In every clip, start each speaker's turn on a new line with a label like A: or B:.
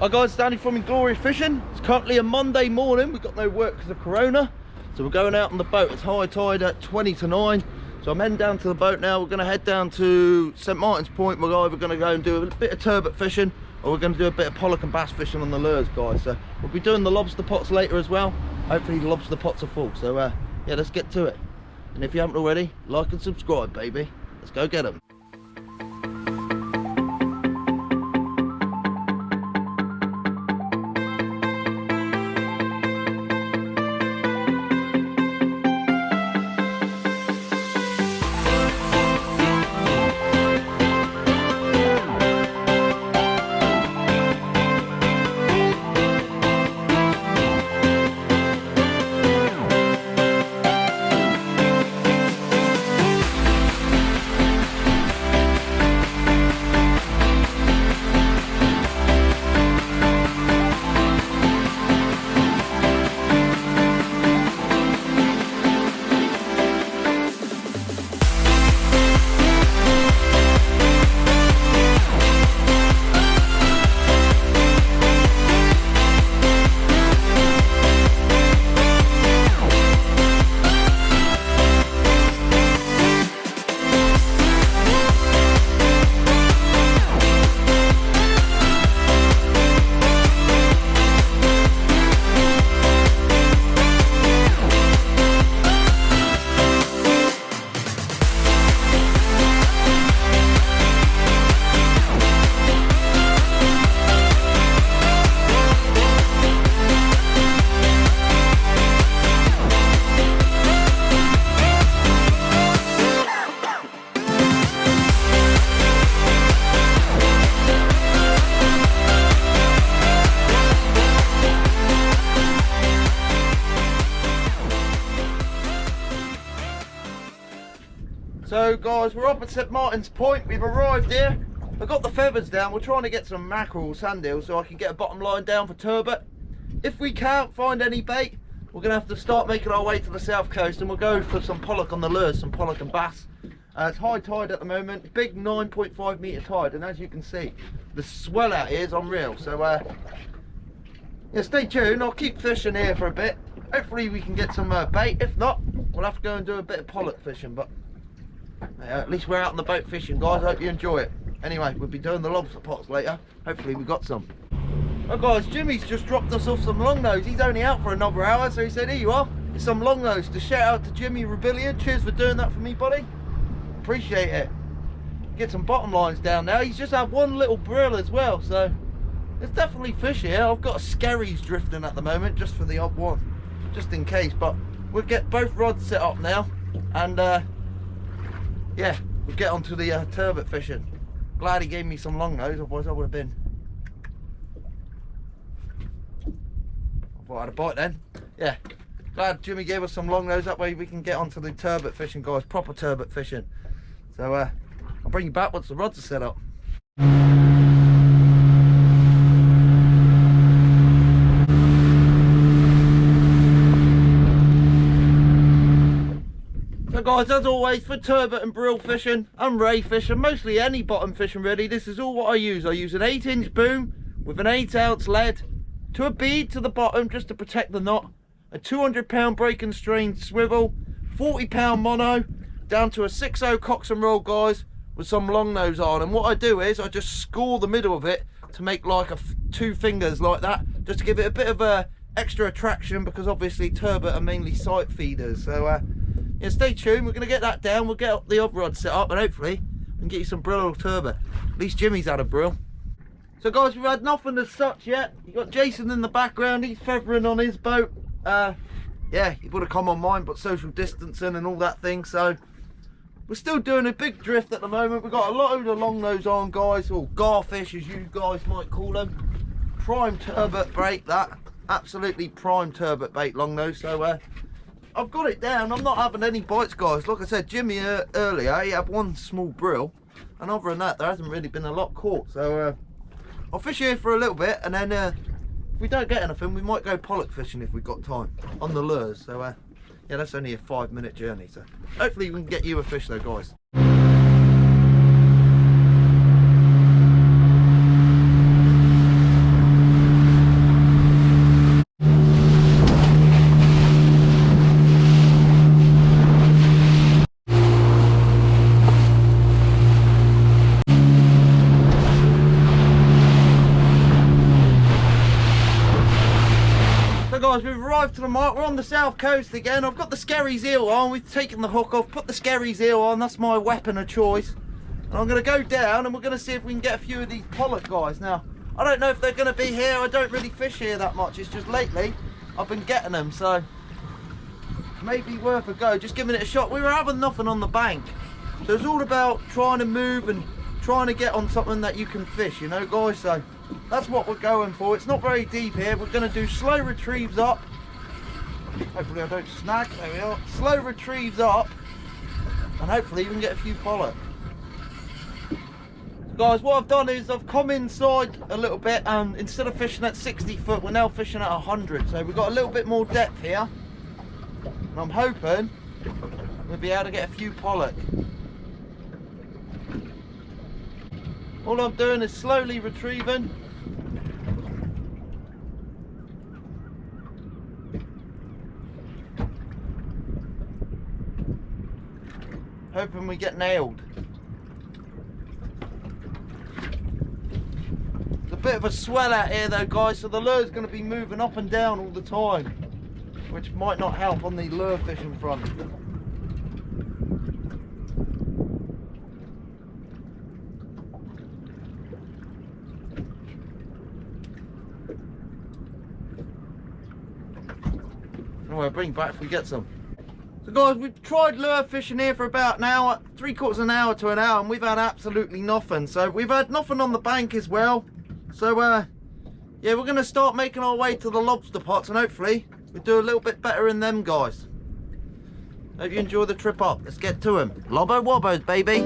A: Hi guys, Danny from Inglorious Fishing. It's currently a Monday morning. We've got no work because of Corona. So we're going out on the boat. It's high tide at 20 to 9. So I'm heading down to the boat now. We're going to head down to St Martin's Point. We're either going to go and do a bit of turbot fishing, or we're going to do a bit of pollock and bass fishing on the lures, guys. So we'll be doing the lobster pots later as well. Hopefully the lobster pots are full. So yeah, let's get to it. And if you haven't already, like and subscribe, baby. Let's go get them. So guys, we're up at St Martin's Point. We've arrived here. I've got the feathers down. We're trying to get some mackerel sand eels so I can get a bottom line down for turbot. If we can't find any bait, we're going to have to start making our way to the south coast, and we'll go for some pollock on the lures, some pollock and bass. It's high tide at the moment, big 9.5 metre tide, and as you can see, the swell out here is unreal. So yeah, stay tuned. I'll keep fishing here for a bit. Hopefully we can get some bait. If not, we'll have to go and do a bit of pollock fishing, but at least we're out on the boat fishing, guys. I hope you enjoy it. Anyway, we'll be doing the lobster pots later. Hopefully we got some. Well guys, Jimmy's just dropped us off some long nose. He's only out for another hour, so he said, here you are, it's some long nose. To shout out to Jimmy Rebellion. Cheers for doing that for me, buddy. Appreciate it. Get some bottom lines down now. He's just had one little brill as well, so there's definitely fish here. I've got a skerries drifting at the moment, just for the odd one, just in case. But we'll get both rods set up now, and yeah, we'll get onto the turbot fishing. Glad he gave me some long nose, otherwise I would have been. I thought I had a bite then. Yeah, glad Jimmy gave us some long nose. That way we can get onto the turbot fishing, guys. Proper turbot fishing. So I'll bring you back once the rods are set up. So guys, as always, for turbot and brill fishing and ray fishing, mostly any bottom fishing really, this is all what I use. I use an 8-inch boom with an 8-ounce lead to a bead to the bottom just to protect the knot, a 200-pound break and strain swivel, 40-pound mono, down to a 6.0 Cox and roll, guys, with some long nose on. And what I do is I just score the middle of it to make like two fingers like that, just to give it a bit of a extra attraction, because obviously turbot are mainly sight feeders. So yeah, stay tuned. We're going to get that down. We'll get the other rod set up, and hopefully we can get you some brill or turbot. At least Jimmy's had a brill. So guys, we've had nothing as such yet. You got Jason in the background. He's feathering on his boat. Yeah, he would have come on mine, but social distancing and all that thing. So we're still doing a big drift at the moment. We've got a load of long nose on, guys, or garfish as you guys might call them. Prime turbot bait, that. Absolutely prime turbot bait, long nose. So I've got it down. I'm not having any bites, guys. Like I said, Jimmy earlier, he had one small brill, and other than that, there hasn't really been a lot caught. So I'll fish here for a little bit, and then if we don't get anything, we might go pollock fishing if we've got time on the lures. So yeah, that's only a 5-minute journey. So hopefully we can get you a fish though, guys. Right, we're on the south coast again. I've got the Skerry's eel on. We've taken the hook off, put the Skerry's eel on. That's my weapon of choice. And I'm going to go down and we're going to see if we can get a few of these Pollock guys. Now, I don't know if they're going to be here. I don't really fish here that much. It's just lately I've been getting them, so maybe worth a go. Just giving it a shot. We were having nothing on the bank. So it's all about trying to move and trying to get on something that you can fish, you know, guys. So that's what we're going for. It's not very deep here. We're going to do slow retrieves up. Hopefully I don't snag. There we are. Slow retrieves up, and hopefully we can get a few Pollock. So guys, what I've done is I've come inside a little bit, and instead of fishing at 60 foot, we're now fishing at 100. So we've got a little bit more depth here, and I'm hoping we'll be able to get a few Pollock. All I'm doing is slowly retrieving. Hoping we get nailed. There's a bit of a swell out here though, guys, so the lure's going to be moving up and down all the time, which might not help on the lure fishing front. Anyway, bring back if we get some. So guys, we've tried lure fishing here for about an hour, 3/4 an hour to an hour, and we've had absolutely nothing. So we've had nothing on the bank as well. So yeah, we're going to start making our way to the lobster pots, and hopefully we'll do a little bit better in them, guys. Hope you enjoy the trip up. Let's get to them. Lobbo wobbos, baby.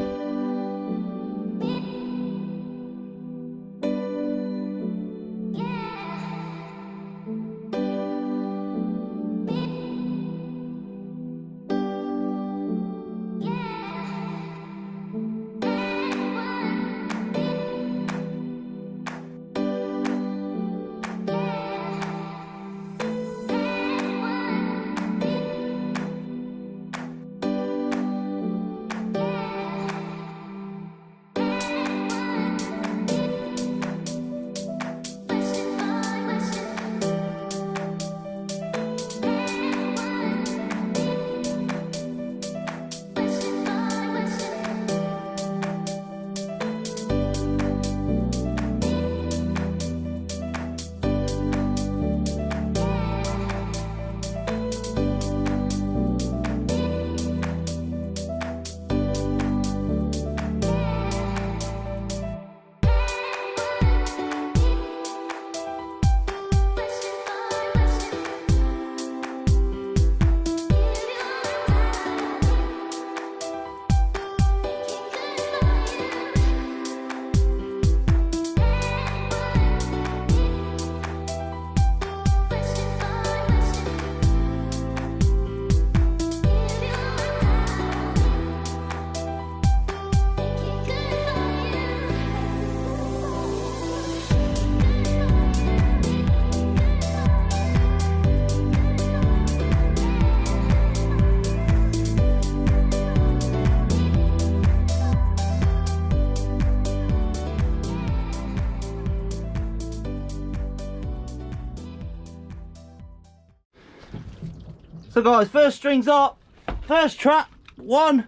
A: So guys, first string's up, first trap, 1,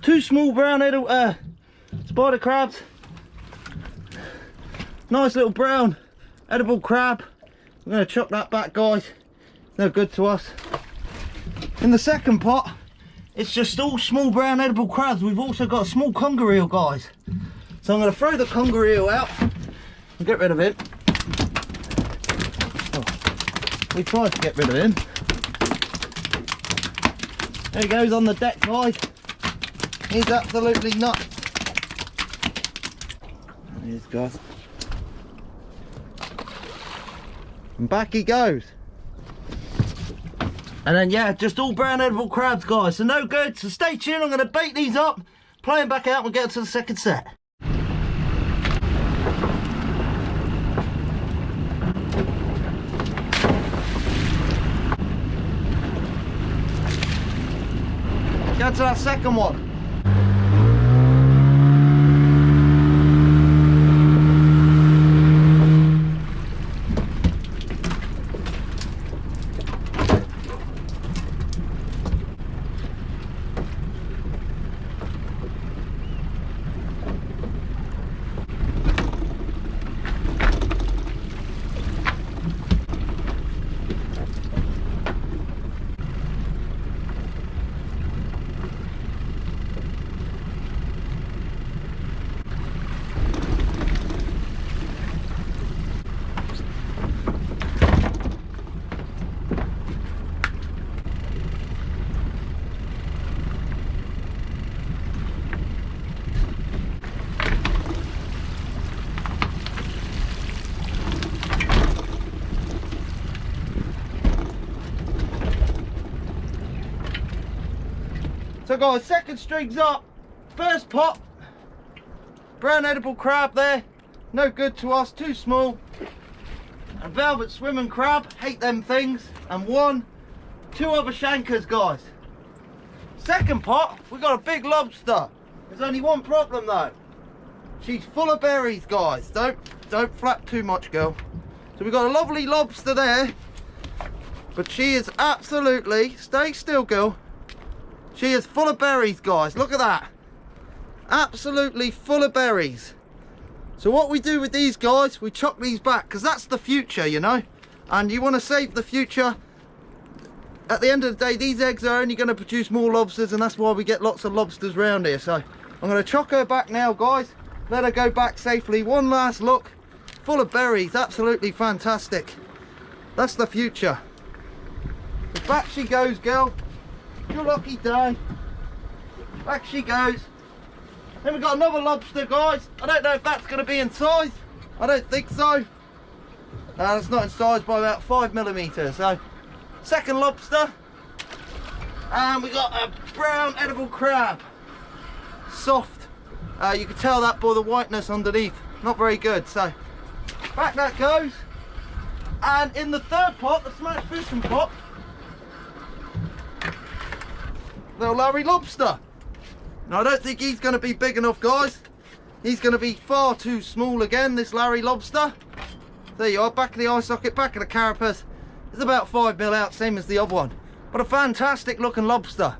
A: 2 small brown spider crabs, nice little brown edible crab. I'm going to chuck that back, guys, they're good to us. In the second pot, it's just all small brown edible crabs. We've also got a small conger eel, guys, so I'm going to throw the conger eel out and get rid of it. Oh, we tried to get rid of him. There he goes on the deck, guys. He's absolutely nuts. There he is, guys. And back he goes. And then, yeah, just all brown edible crabs, guys. So no good. So stay tuned. I'm going to bait these up, play them back out, and we'll get to the second set. Get to that second one. So guys, second string's up. First pot, brown edible crab there. No good to us, too small. A velvet swimming crab, hate them things. And two other shankers, guys. Second pot, we got a big lobster. There's only one problem though. She's full of berries, guys. Don't flap too much, girl. So we got a lovely lobster there, but she is absolutely, stay still, girl. She is full of berries, guys. Look at that. Absolutely full of berries. So what we do with these guys, we chuck these back, because that's the future, you know. And you want to save the future. At the end of the day, these eggs are only going to produce more lobsters, and that's why we get lots of lobsters around here. So I'm going to chuck her back now, guys. Let her go back safely. One last look. Full of berries, absolutely fantastic. That's the future. So back she goes, girl. Your lucky day. Back she goes. Then we've got another lobster, guys. I don't know if that's going to be in size. I don't think so. No, it's not in size by about 5mm. So, second lobster. And we got a brown edible crab. Soft. You can tell that by the whiteness underneath. Not very good. So, back that goes. And in the third pot, the smash fishing pot, little Larry lobster. Now I don't think he's going to be big enough, guys. He's going to be far too small again, this Larry lobster. There you are, back of the eye socket, back of the carapace. It's about 5mm out, same as the other one. But a fantastic looking lobster.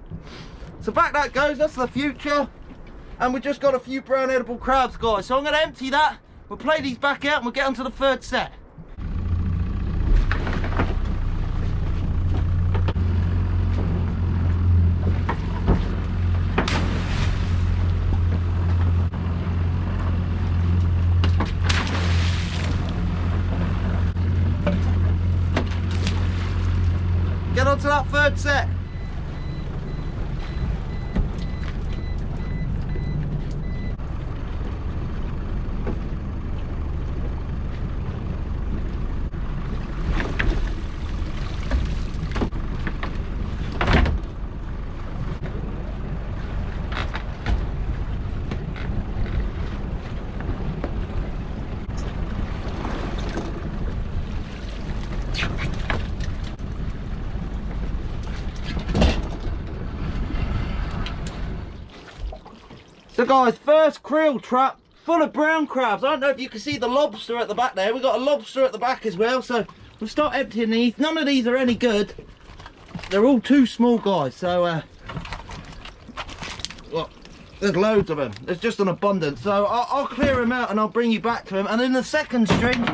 A: So back that goes, that's the future. And we just got a few brown edible crabs, guys. So I'm going to empty that. We'll play these back out and we'll get on to the third set. Get on to that third set. So guys, first creel trap full of brown crabs. I don't know if you can see the lobster at the back there. We've got a lobster at the back as well. So we'll start emptying these. None of these are any good. They're all too small, guys. So well, there's loads of them. There's just an abundance. So I'll clear them out and I'll bring you back to them. And in the second string,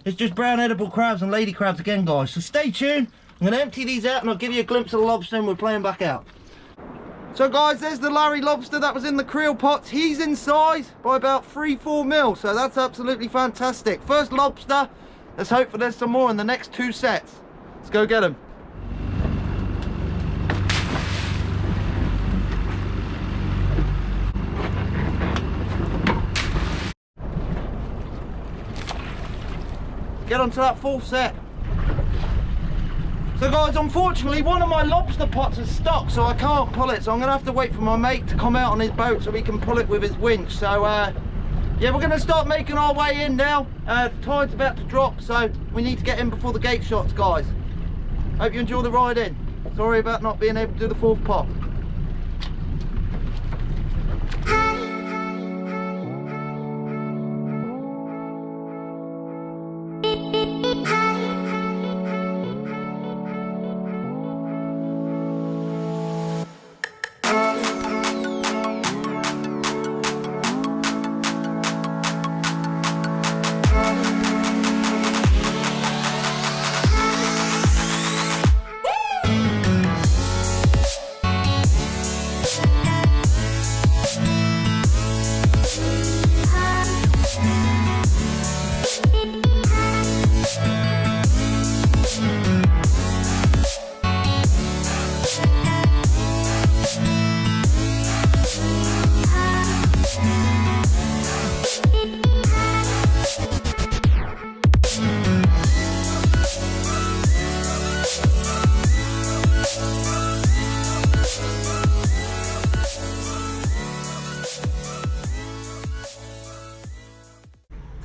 A: it's just brown edible crabs and lady crabs again, guys. So stay tuned. I'm going to empty these out and I'll give you a glimpse of the lobster and we'll play them back out. So guys, there's the Larry lobster that was in the creel pots. He's in size by about 3-4mm, so that's absolutely fantastic. First lobster. Let's hope for there's some more in the next two sets. Let's go get them. Get on to that fourth set. So guys, unfortunately one of my lobster pots is stuck, so I can't pull it, so I'm going to have to wait for my mate to come out on his boat so he can pull it with his winch. So yeah, we're going to start making our way in now. The tide's about to drop, so we need to get in before the gate shots, guys. Hope you enjoy the ride in. Sorry about not being able to do the fourth pot.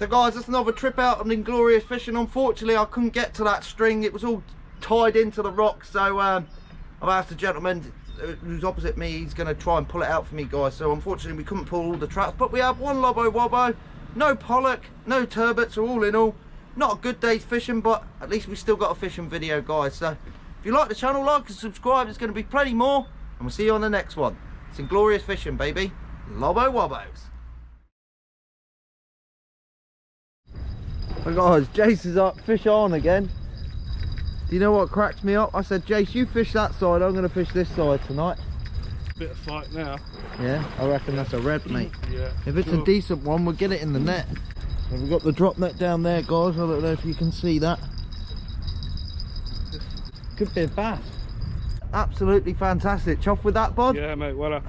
A: guys, that's another trip out on Inglorious fishing. Unfortunately I couldn't get to that string, it was all tied into the rock, so I've asked the gentleman who's opposite me, he's going to try and pull it out for me, guys. So unfortunately we couldn't pull all the traps, but we have one Lobbo Wobbo, no Pollock, no Turbot, so all in all not a good day's fishing, but at least we still got a fishing video, guys. So if you like the channel, like and subscribe, there's going to be plenty more, and we'll see you on the next one. It's Inglorious fishing, baby. Lobbo Wobbos. Oh guys, Jace is up, fish on again. Do you know what cracks me up? I said, Jace, you fish that side, I'm going to fish this side tonight.
B: Bit of fight now.
A: Yeah, I reckon that's a red, mate.
B: Yeah.
A: If it's a decent one, we'll get it in the net. And we've got the drop net down there, guys. I don't know if you can see that. Could be a bass. Absolutely fantastic. Chuff with that, Bod?
B: Yeah, mate, well